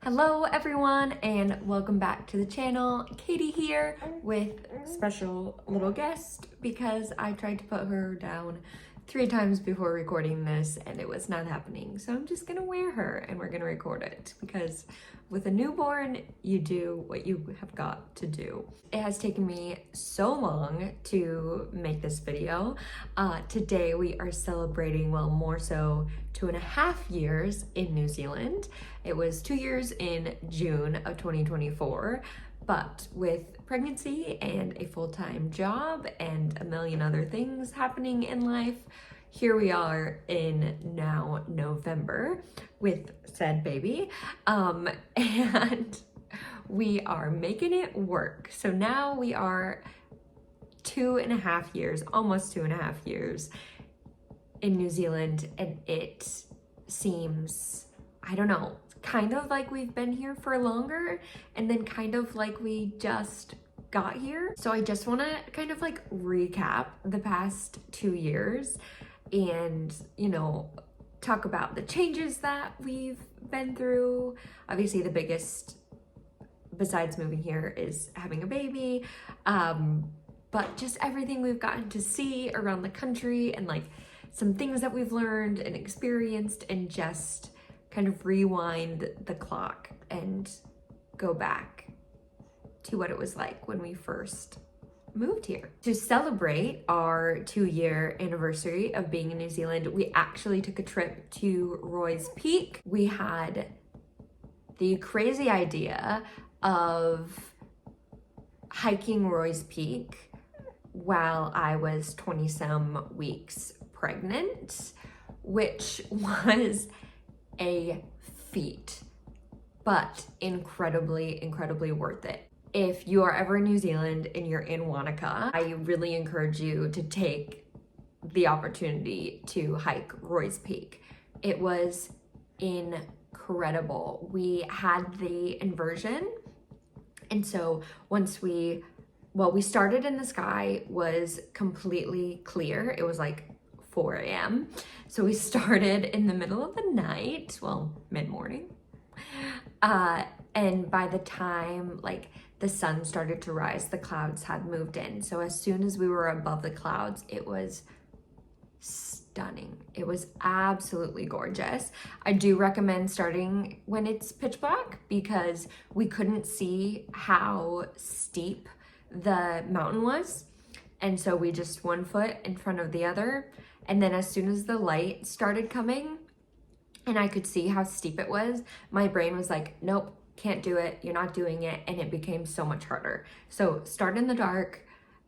Hello everyone and welcome back to the channel. Katie here with special little guest because I tried to put her down 3 times before recording this and it was not happening. So I'm just gonna wear her and we're gonna record it because with a newborn, you do what you have got to do. It has taken me so long to make this video. Today we are celebrating, well, more so 2.5 years in New Zealand. It was 2 years in June of 2024, but with pregnancy and a full-time job and a million other things happening in life, here we are in now November with said baby, and we are making it work. So now we are 2.5 years, almost 2.5 years in New Zealand, and it seems, I don't know, kind of like we've been here for longer and then kind of like we just got here. So I just want to kind of like recap the past 2 years and, you know, talk about the changes that we've been through. Obviously the biggest besides moving here is having a baby, but just everything we've gotten to see around the country and like some things that we've learned and experienced, and just kind of rewind the clock and go back to what it was like when we first moved here. To celebrate our 2-year anniversary of being in New Zealand, we actually took a trip to Roy's Peak. We had the crazy idea of hiking Roy's Peak while I was 20-some weeks pregnant, which was a feat, but incredibly worth it. If you are ever in New Zealand and you're in Wanaka, I really encourage you to take the opportunity to hike Roy's Peak. It was incredible. We had the inversion, and so once we started and the sky was completely clear. It was like 4 a.m. So we started in the middle of the night, well, mid-morning. And by the time like the sun started to rise, the clouds had moved in. So as soon as we were above the clouds, it was stunning. It was absolutely gorgeous. I do recommend starting when it's pitch black because we couldn't see how steep the mountain was. And so we just one foot in front of the other. And then as soon as the light started coming and I could see how steep it was, my brain was like, nope, can't do it. You're not doing it. And it became so much harder. So start in the dark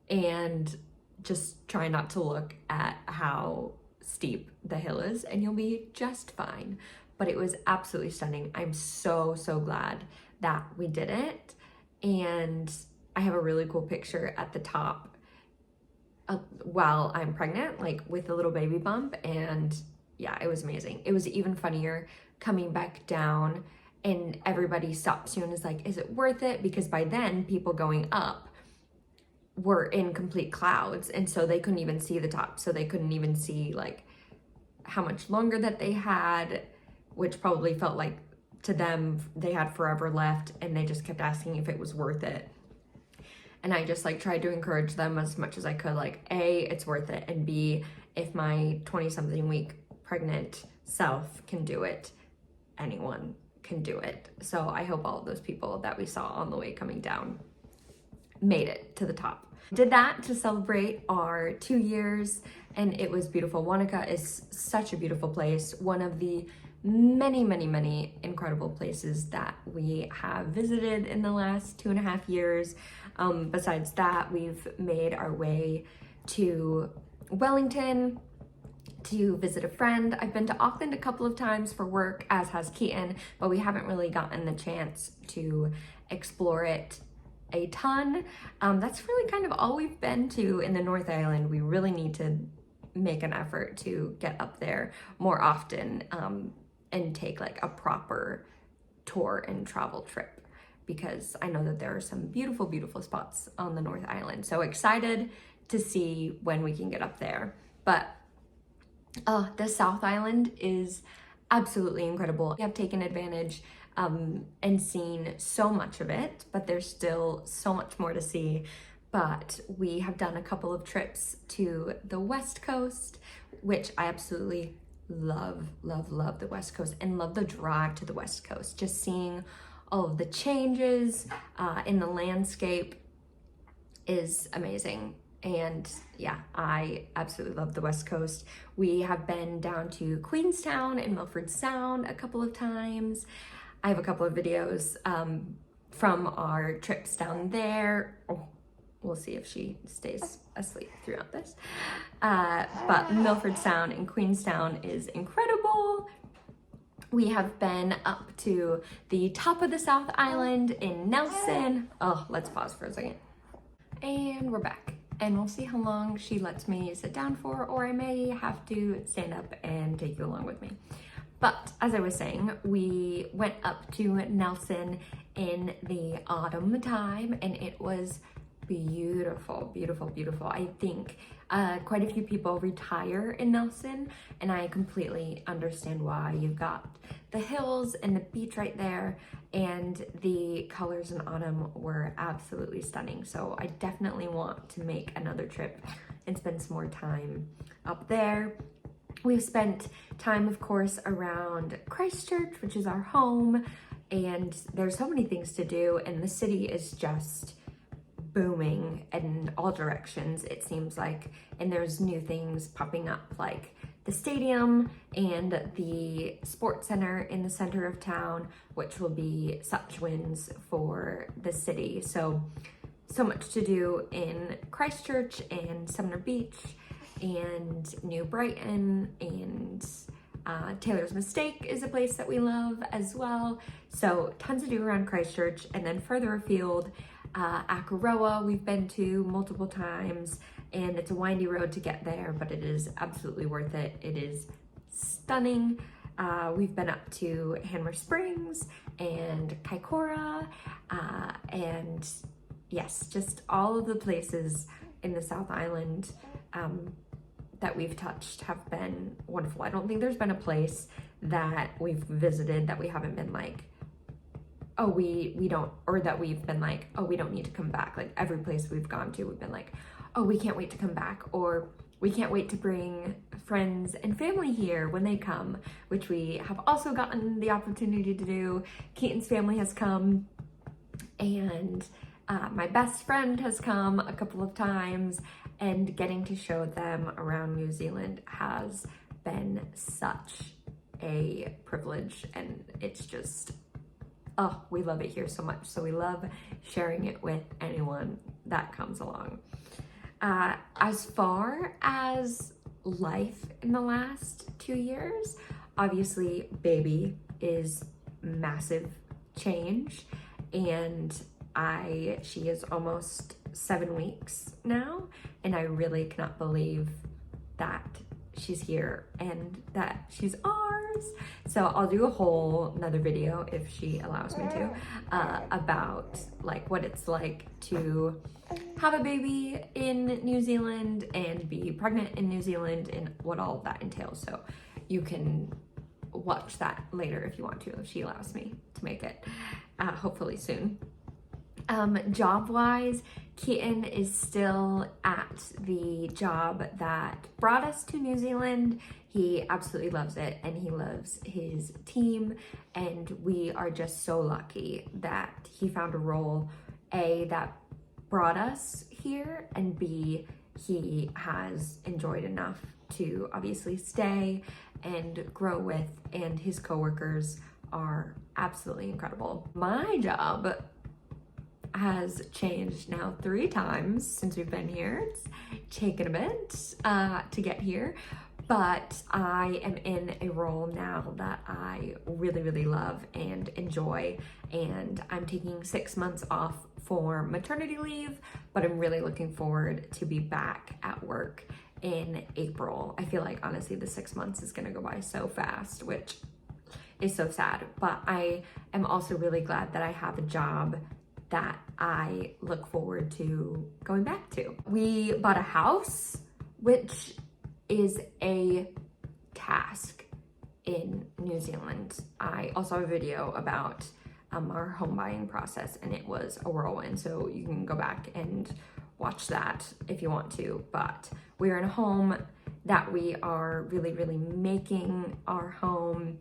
and just try not to look at how steep the hill is and you'll be just fine. But it was absolutely stunning. I'm so glad that we did it. And I have a really cool picture at the top while I'm pregnant, like with a little baby bump, and yeah, it was amazing. It was even funnier coming back down and everybody stopped soon, is like, is it worth it? Because by then people going up were in complete clouds and so they couldn't even see the top. So they couldn't even see like how much longer that they had, which probably felt like to them they had forever left, and they just kept asking if it was worth it. And I just like tried to encourage them as much as I could, like, A, it's worth it, and B, if my 20-something week pregnant self can do it, anyone can do it. So I hope all of those people that we saw on the way coming down made it to the top. Did that to celebrate our 2 years, and it was beautiful. Wanaka is such a beautiful place. One of the many incredible places that we have visited in the last 2.5 years. Besides that, we've made our way to Wellington to visit a friend. I've been to Auckland a couple of times for work, as has Keaton, but we haven't really gotten the chance to explore it a ton. That's really kind of all we've been to in the North Island. We really need to make an effort to get up there more often and take like a proper tour and travel trip, because I know that there are some beautiful spots on the North Island. So excited to see when we can get up there. But the South Island is absolutely incredible. We have taken advantage and seen so much of it, but there's still so much more to see. But we have done a couple of trips to the West Coast, which I absolutely love the West Coast, and love the drive to the West Coast. Just seeing all of the changes in the landscape is amazing. And yeah, I absolutely love the West Coast. We have been down to Queenstown and Milford Sound a couple of times. I have a couple of videos from our trips down there. Oh, we'll see if she stays asleep throughout this. But Milford Sound and Queenstown is incredible. We have been up to the top of the South Island in Nelson. Oh, let's pause for a second. And we're back. And we'll see how long she lets me sit down for, or I may have to stand up and take you along with me. But as I was saying, we went up to Nelson in the autumn time, and it was beautiful, beautiful, beautiful. I think quite a few people retire in Nelson, and I completely understand why. You've got the hills and the beach right there, and the colors in autumn were absolutely stunning. So I definitely want to make another trip and spend some more time up there. We've spent time, of course, around Christchurch, which is our home, and there's so many things to do, and the city is just booming in all directions, it seems like, and there's new things popping up, like the stadium and the sports center in the center of town, which will be such wins for the city. So much to do in Christchurch and Sumner Beach and New Brighton, and Taylor's Mistake is a place that we love as well. So tons to do around Christchurch, and then further afield, Akaroa we've been to multiple times, and it's a windy road to get there, but it is absolutely worth it. It is stunning. We've been up to Hammer Springs and Kaikoura, and yes, just all of the places in the South Island that we've touched have been wonderful. I don't think there's been a place that we've visited that we haven't been like, oh, we don't, or that we've been like, oh, we don't need to come back. Like every place we've gone to, we've been like, oh, we can't wait to come back, or we can't wait to bring friends and family here when they come, which we have also gotten the opportunity to do. Keaton's family has come, and my best friend has come a couple of times, and getting to show them around New Zealand has been such a privilege, and it's just, oh, we love it here so much. So we love sharing it with anyone that comes along. As far as life in the last 2 years, obviously baby is massive change, and she is almost 7 weeks now, and I really cannot believe that she's here and that she's ours. So I'll do a whole another video, if she allows me to, about like what it's like to have a baby in New Zealand and be pregnant in New Zealand, and what all of that entails. So you can watch that later if you want to, if she allows me to make it, hopefully soon. Job-wise, Keaton is still at the job that brought us to New Zealand. He absolutely loves it, and he loves his team, and we are just so lucky that he found a role, A, that brought us here, and B, he has enjoyed enough to obviously stay and grow with, and his coworkers are absolutely incredible. My job has changed now 3 times since we've been here. It's taken a bit to get here, but I am in a role now that I really, really love and enjoy, and I'm taking 6 months off for maternity leave, but I'm really looking forward to be back at work in April. I feel like honestly the 6 months is gonna go by so fast, which is so sad, but I am also really glad that I have a job that I look forward to going back to. We bought a house, which is a task in New Zealand. I also have a video about our home buying process, and it was a whirlwind. So you can go back and watch that if you want to. But we're in a home that we are really, really making our home,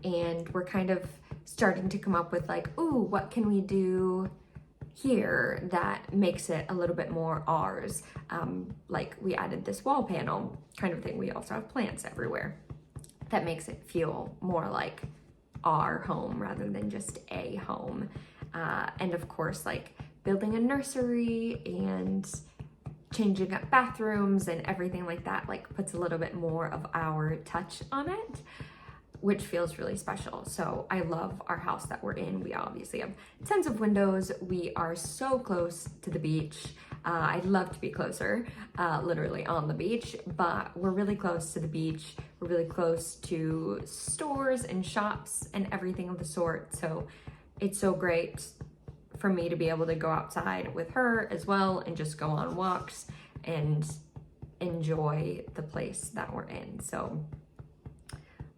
and we're kind of starting to come up with like, ooh, what can we do here that makes it a little bit more ours? Like we added this wall panel kind of thing. We also have plants everywhere that makes it feel more like our home rather than just a home. And of course, like building a nursery and changing up bathrooms and everything like that, like puts a little bit more of our touch on it, which feels really special. So I love our house that we're in. We obviously have tons of windows. We are so close to the beach. I'd love to be closer, literally on the beach, but we're really close to the beach. We're really close to stores and shops and everything of the sort. So it's so great for me to be able to go outside with her as well and just go on walks and enjoy the place that we're in. So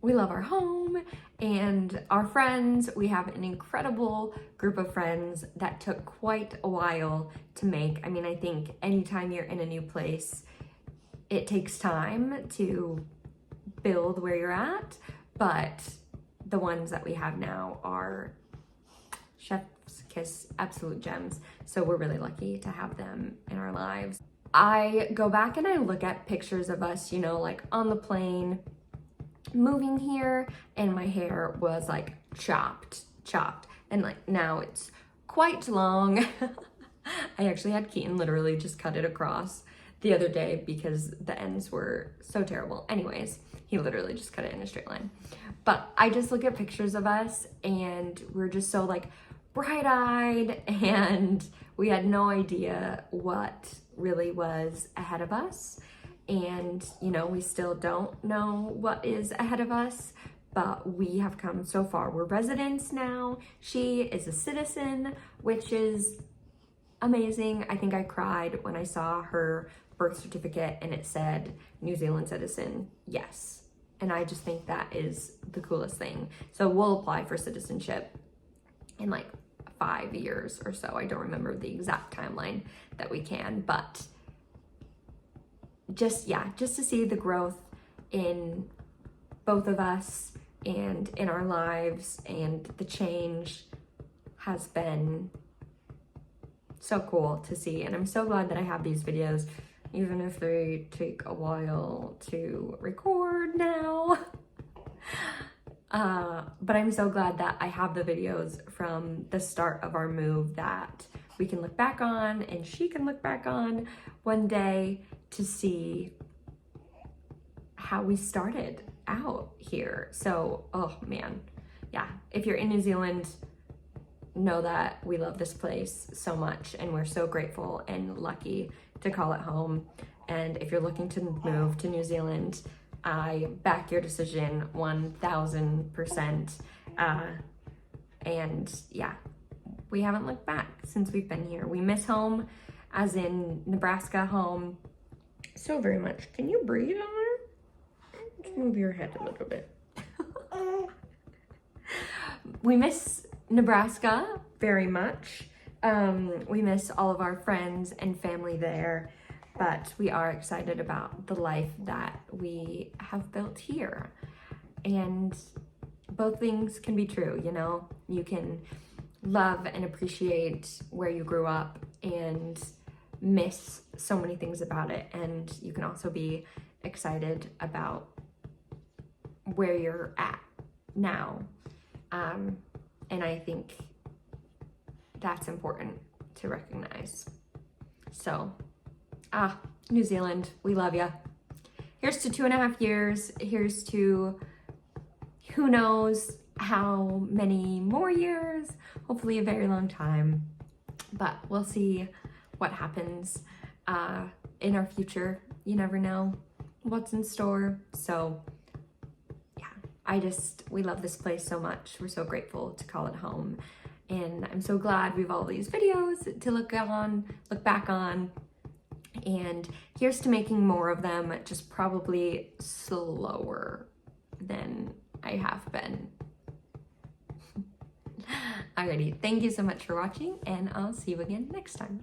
we love our home and our friends. We have an incredible group of friends that took quite a while to make. I mean, I think anytime you're in a new place, it takes time to build where you're at, but the ones that we have now are chef's kiss, absolute gems. So we're really lucky to have them in our lives. I go back and I look at pictures of us, you know, like on the plane, moving here, and my hair was like chopped, and like now it's quite long. I actually had Keaton literally just cut it across the other day because the ends were so terrible. Anyways, he literally just cut it in a straight line. But I just look at pictures of us and we're just so like bright-eyed, and we had no idea what really was ahead of us. And, you know, we still don't know what is ahead of us, but we have come so far. We're residents now. She is a citizen, which is amazing. I think I cried when I saw her birth certificate and it said New Zealand citizen, yes. And I just think that is the coolest thing. So we'll apply for citizenship in like 5 years or so. I don't remember the exact timeline that we can, but just to see the growth in both of us and in our lives, and the change has been so cool to see. And I'm so glad that I have these videos, even if they take a while to record now. But I'm so glad that I have the videos from the start of our move that we can look back on, and she can look back on one day to see how we started out here. So, oh man, yeah. If you're in New Zealand, know that we love this place so much, and we're so grateful and lucky to call it home. And if you're looking to move to New Zealand, I back your decision 1000%. And yeah, we haven't looked back since we've been here. We miss home, as in Nebraska home, so very much. Can you breathe on her? Just move your head a little bit. We miss Nebraska very much. We miss all of our friends and family there, but we are excited about the life that we have built here. And both things can be true, you know? You can love and appreciate where you grew up and miss so many things about it, and you can also be excited about where you're at now. And I think that's important to recognize. So, New Zealand, we love ya. Here's to 2.5 years. Here's to who knows how many more years, hopefully a very long time, but we'll see what happens in our future. You never know what's in store. So yeah, we love this place so much. We're so grateful to call it home. And I'm so glad we have all these videos to look back on. And here's to making more of them, just probably slower than I have been. Alrighty, thank you so much for watching, and I'll see you again next time.